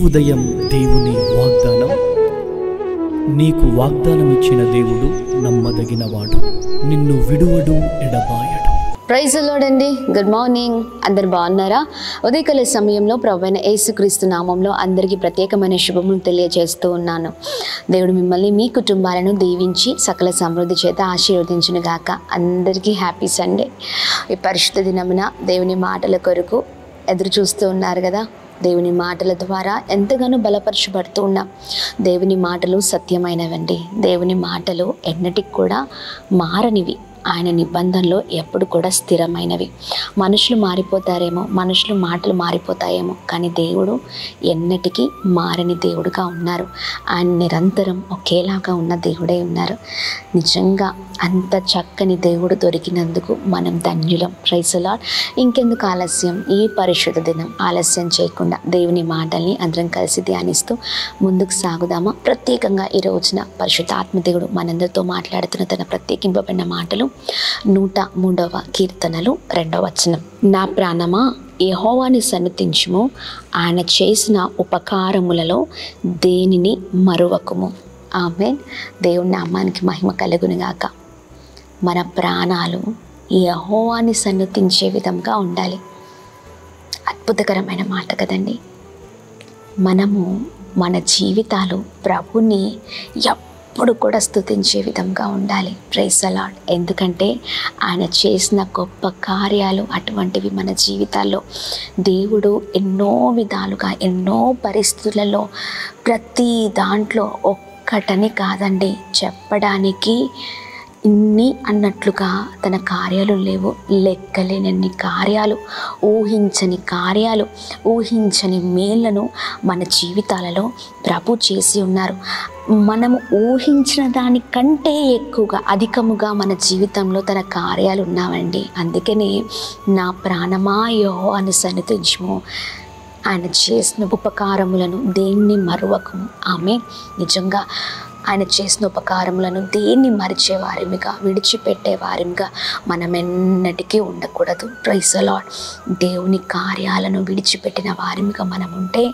ఉదయం దేవుని వాగ్దానం. నీకు వాగ్దానం ఇచ్చిన దేవుడు నమ్మదగినవాడు, నిన్ను విడువడు, ఎడబాయడు. ప్రైజ్ ది లార్డ్ అండి. Good morning. అందరు బాగున్నారా? ఉదయకాల సమయంలో ప్రభువైన యేసుక్రీస్తు నామంలో అందరికీ ప్రత్యేకమైన శుభములు తెలియజేస్తూ ఉన్నాను. దేవుడు మిమ్మల్ని, మీ కుటుంబాలను దీవించి సకల సమృద్ధి చేత ఆశీర్వదించును గాక. అందరికీ హ్యాపీ సండే. ఈ పరిశుద్ధ దినమున దేవుని మాటల కొరకు ఎదురు చూస్తూ ఉన్నారు కదా. దేవుని మాటల ద్వారా ఎంతగానో బలపరచబడుతూ ఉన్నాం. దేవుని మాటలు సత్యమైనవండి. దేవుని మాటలు ఎన్నటికి కూడా మారనివి. ఆయన నిబంధనలు ఎప్పుడు కూడా స్థిరమైనవి. మనుషులు మారిపోతారేమో, మనుషులు మాటలు మారిపోతాయేమో, కానీ దేవుడు ఎన్నటికీ మారని దేవుడుగా ఉన్నారు. ఆయన నిరంతరం ఒకేలాగా ఉన్న దేవుడే ఉన్నారు. నిజంగా అంత చక్కని దేవుడు దొరికినందుకు మనం ధన్యులం. Praise the lord. ఇంకెందుకు ఆలస్యం? ఈ పరిశుద్ధ దినం ఆలస్యం చేయకుండా దేవుని మాటల్ని అందరం కలిసి ధ్యానిస్తూ ముందుకు సాగుదామా? ప్రత్యేకంగా ఈ రోజున పరిశుద్ధ ఆత్మదేవుడు మనందరితో మాట్లాడుతున్న తన ప్రత్యేకింపబడిన మాటలు 103వ కీర్తనలు 2వ వచనం. నా ప్రాణమా యెహోవాని సన్నుతించుము, ఆయన చేసిన ఉపకారములలో దేనిని మరువకుము. ఆమేన్. దేవుని నామానికి మహిమ కలుగునుగాక. మన ప్రాణాలు యెహోవాని సన్నుతించే విధంగా ఉండాలి. అద్భుతకరమైన మాట కదండి. మనము మన జీవితాలు ప్రభుని ఎప్పుడు కూడా స్తుతించే విధంగా ఉండాలి. Praise the lord. ఎందుకంటే ఆయన చేసిన గొప్ప కార్యాలు అటువంటివి. మన జీవితాల్లో దేవుడు ఎన్నో విధాలుగా, ఎన్నో పరిస్థితులలో, ప్రతి దాంట్లో ఒక్కటని కాదండి, చెప్పడానికి ఇన్ని అన్నట్లుగా తన కార్యాలు లేవు. లెక్కలేనన్ని కార్యాలు, ఊహించని కార్యాలు, ఊహించని మేళ్లను మన జీవితాలలో ప్రభు చేసి ఉన్నారు. మనము ఊహించిన దానికంటే ఎక్కువగా, అధికముగా మన జీవితంలో తన కార్యాలు ఉన్నామండి. అందుకని నా ప్రాణమా యెహోవాను సన్నుతించుము, ఆయన చేసిన ఉపకారములను దేన్ని మరువకము. ఆమె నిజంగా ఆయన చేసిన ఉపకారములను దేన్ని మరిచేవారిమిగా, విడిచిపెట్టేవారిమిగా మనం ఎన్నటికీ ఉండకూడదు. Praise the lord. దేవుని కార్యాలను విడిచిపెట్టిన వారిమిగా మనం ఉంటే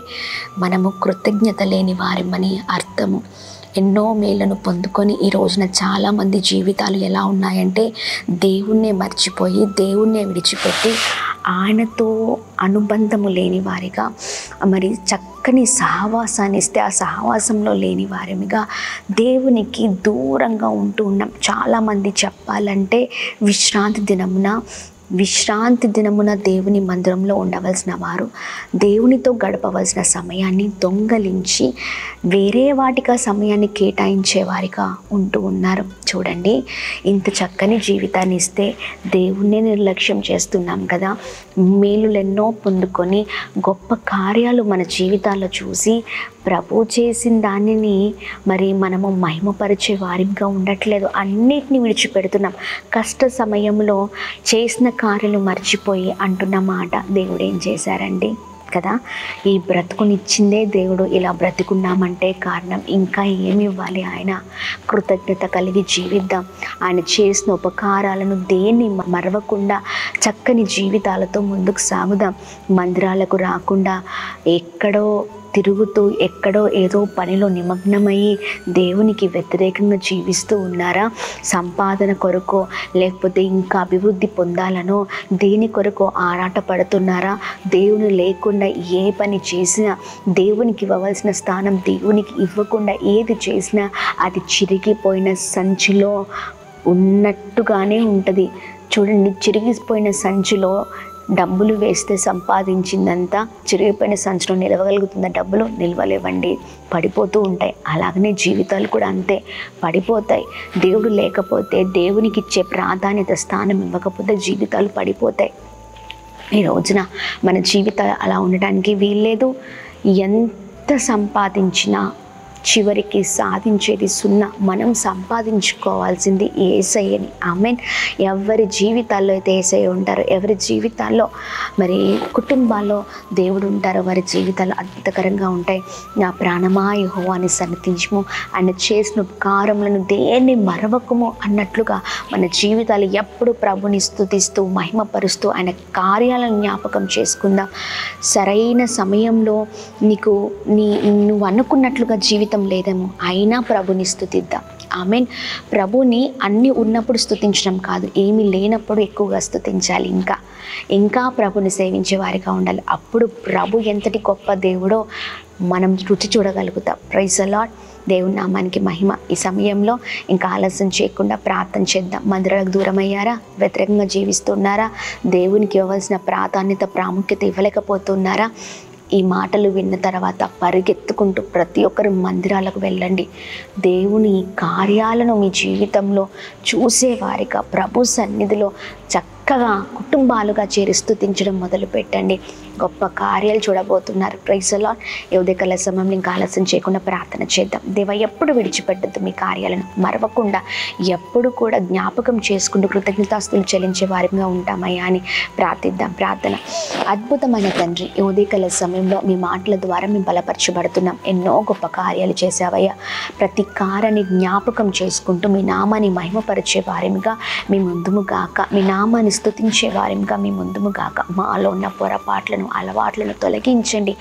మనము కృతజ్ఞత లేని వారిమని అర్థము. ఎన్నో మేళ్లను పొందుకొని ఈ రోజున చాలామంది జీవితాలు ఎలా ఉన్నాయంటే దేవుణ్ణే మర్చిపోయి, దేవుణ్ణే విడిచిపెట్టి ఆయనతో అనుబంధము లేని వారిగా, మరి చక్కని సహవాసాన్ని ఇస్తే ఆ సహవాసంలో లేని వారిగా, దేవునికి దూరంగా ఉంటూ ఉన్నాం. చాలామంది చెప్పాలంటే విశ్రాంతి దినమున దేవుని మందిరంలో ఉండవలసిన వారు దేవునితో గడపవలసిన సమయాన్ని దొంగలించి వేరే వాటికి ఆ సమయాన్ని కేటాయించే వారిగా ఉంటూ ఉన్నారు. చూడండి, ఇంత చక్కని జీవితాన్ని ఇస్తే దేవుణ్ణి నిర్లక్ష్యం చేస్తున్నాం కదా. మేలులెన్నో పొందుకొని గొప్ప కార్యాలు మన జీవితాల్లో చూసి ప్రభు చేసిన దానిని మరి మనము మహిమపరిచే వారిగా ఉండట్లేదు. అన్నిటిని విడిచిపెడుతున్నాం. కష్ట సమయంలో చేసిన కార్యాలు మర్చిపోయి అంటున్న మాట దేవుడు ఏం చేశారండి కదా. ఈ బ్రతుకునిచ్చిందే దేవుడు. ఇలా బ్రతుకున్నామంటే కారణం ఇంకా ఏమి ఇవ్వాలి? ఆయన కృతజ్ఞత కలిగి జీవిద్దాం. ఆయన చేసిన ఉపకారాలను దేన్ని మరవకుండా చక్కని జీవితాలతో ముందుకు సాగుదాం. మందిరాలకు రాకుండా ఎక్కడో తిరుగుతూ, ఎక్కడో ఏదో పనిలో నిమగ్నమయ్యి దేవునికి వ్యతిరేకంగా జీవిస్తూ ఉన్నారా? సంపాదన కొరకో, లేకపోతే ఇంకా అభివృద్ధి పొందాలనో దేని కొరకో ఆరాట పడుతున్నారా? దేవుని లేకుండా ఏ పని చేసినా, దేవునికి ఇవ్వవలసిన స్థానం దేవునికి ఇవ్వకుండా ఏది చేసినా అది చిరిగిపోయిన సంచిలో ఉన్నట్టుగానే ఉంటుంది. చూడండి, చిరిగిపోయిన సంచిలో డబ్బులు వేస్తే సంపాదించిందంతా చిరిగిపోయిన సంచిలో నిలవగలుగుతుందా? డబ్బులు నిలవలేవండి, పడిపోతూ ఉంటాయి. అలాగనే జీవితాలు కూడా అంతే, పడిపోతాయి. దేవుడు లేకపోతే, దేవునికి ఇచ్చే ప్రాధాన్యత స్థానం ఇవ్వకపోతే జీవితాలు పడిపోతాయి. ఈ రోజున మన జీవితాలు అలా ఉండడానికి వీల్లేదు. ఎంత సంపాదించినా, చివరికి సాధించేది సున్నా. మనం సంపాదించుకోవాల్సింది యేసయ్యని. ఆమేన్. ఎవరి జీవితాల్లో అయితే యేసయ్య ఉంటారో, ఎవరి జీవితాల్లో మరి కుటుంబాల్లో దేవుడు ఉంటారో, వారి జీవితాలు అద్భుతకరంగా ఉంటాయి. నా ప్రాణమా యెహోవాని సన్నతించుము, ఆయన చేసిన ఉపకారములను దేన్ని మరవకము అన్నట్లుగా మన జీవితాలు ఎప్పుడు ప్రభుని స్తుతిస్తూ మహిమపరుస్తూ ఆయన కార్యాలను జ్ఞాపకం చేసుకుందాం. సరైన సమయంలో నువ్వు అనుకున్నట్లుగా జీవితం లేదేమో, అయినా ప్రభుని స్తుతిద్దాం. ఆమేన్. ప్రభుని అన్నీ ఉన్నప్పుడు స్తుతించడం కాదు, ఏమీ లేనప్పుడు ఎక్కువగా స్తుతించాలి. ఇంకా ప్రభుని సేవించే వారిగా ఉండాలి. అప్పుడు ప్రభు ఎంతటి గొప్ప దేవుడో మనం రుచి చూడగలుగుతాం. Praise the lord. దేవుని నామానికి మహిమ. ఈ సమయంలో ఇంకా ఆలస్యం చేయకుండా ప్రార్థన చేద్దాం. మందిరాలకు దూరం అయ్యారా? వ్యతిరేకంగా జీవిస్తున్నారా? దేవునికి ఇవ్వవలసిన ప్రాముఖ్యత ఇవ్వలేకపోతున్నారా? ఈ మాటలు విన్న తర్వాత పరిగెత్తుకుంటూ ప్రతి ఒక్కరు మందిరాలకు వెళ్ళండి. దేవుని కార్యాలను మీ జీవితంలో చూసేవారిగా ప్రభు సన్నిధిలో చక్కగా కుటుంబాలుగా చేరి స్తుతించడం మొదలు పెట్టండి. గొప్ప కార్యాలు చూడబోతున్నారు. Praise the lord. ఈ ఉదయకాల సమయంలో ఇంకా ఆలస్యం చేయకుండా ప్రార్థన చేద్దాం. దేవా, ఎప్పుడు విడిచిపెట్టద్దు మీ కార్యాలను, మరవకుండా ఎప్పుడు కూడా జ్ఞాపకం చేసుకుంటూ కృతజ్ఞతాస్తులు చెల్లించే వారిగా ఉంటామయ్యా అని ప్రార్థిద్దాం. ప్రార్థన. అద్భుతమైన తండ్రి, ఈ ఉదయకాల సమయంలో మీ మాటల ద్వారా మేము బలపరచబడుతున్నాం. ఎన్నో గొప్ప కార్యాలు చేశావయ్యా. ప్రతి కార్యాన్ని జ్ఞాపకం చేసుకుంటూ మీ నామాన్ని మహిమపరిచే వారిగా మీ ముందుము గాక, మీ నామాన్ని స్తుతించే వారిగా మీ ముందుము గాక. మాలో ఉన్న పొరపాట్లను అలవాట్లను తొలగించండి.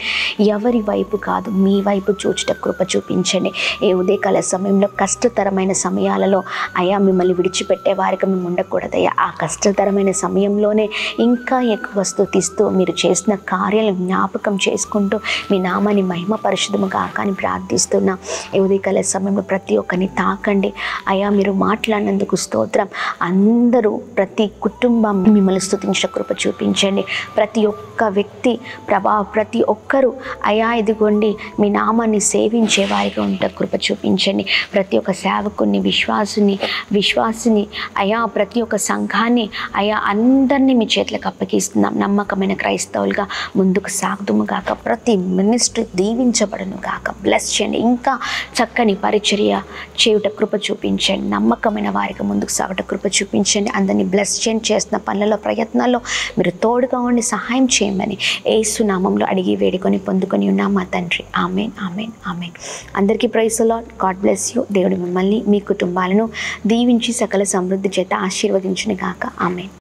ఎవరి వైపు కాదు, మీ వైపు చూచుట కృప చూపించండి. ఏ ఉదయకాల సమయంలో కష్టతరమైన సమయాలలో అయ్యా మిమ్మల్ని విడిచిపెట్టే వారికి మేము ఉండకూడదయ్యా. ఆ కష్టతరమైన సమయంలోనే ఇంకా ఎక్కువ స్తుతిస్తూ మీరు చేసిన కార్యాలను జ్ఞాపకం చేసుకుంటూ మీ నామాన్ని మహిమపరచుదుము గాక అని ప్రార్థిస్తున్నా. ఈ ఉదయకాల సమయంలో ప్రతి ఒక్కరిని తాకండి అయ్యా. మీరు మాట్లాడినందుకు స్తోత్రం. అందరూ ప్రతి కుటుంబం మిమ్మల్ని స్తుతించే కృప చూపించండి. ప్రతి ఒక్క వ్యక్తి ప్రతి ఒక్కరూ అయా ఇదిగోండి మీ నామాన్ని సేవించే వారిగా ఉంటే కృప చూపించండి. ప్రతి ఒక్క సేవకుని విశ్వాసిని అయా, ప్రతి ఒక్క సంఘాన్ని అయా, అందరినీ మీ చేతులకు అప్పగిస్తున్నాం. నమ్మకమైన క్రైస్తవులుగా ముందుకు సాగుదుము గాక. ప్రతి మినిస్ట్రీ దీవించబడును గాక. బ్లెస్ చేయండి. ఇంకా చక్కని పరిచర్య చేయుట కృప చూపించండి. నమ్మకమైన వారికి ముందుకు సాగుట కృప చూపించండి. అందరినీ బ్లెస్ చేయండి. చేస్తున్న పనులలో ప్రయత్నాల్లో మీరు తోడుగా ఉండి సహాయం చేయమని యేసు నామంలో అడిగి వేడుకొని పొందుకొని ఉన్నాం మా తండ్రి. Amen, amen, amen. అందరికీ praise the Lord. God bless you. దేవుడు మిమ్మల్ని మీ కుటుంబాలను దీవించి సకల సమృద్ధి చేత ఆశీర్వదించును గాక. ఆమెన్.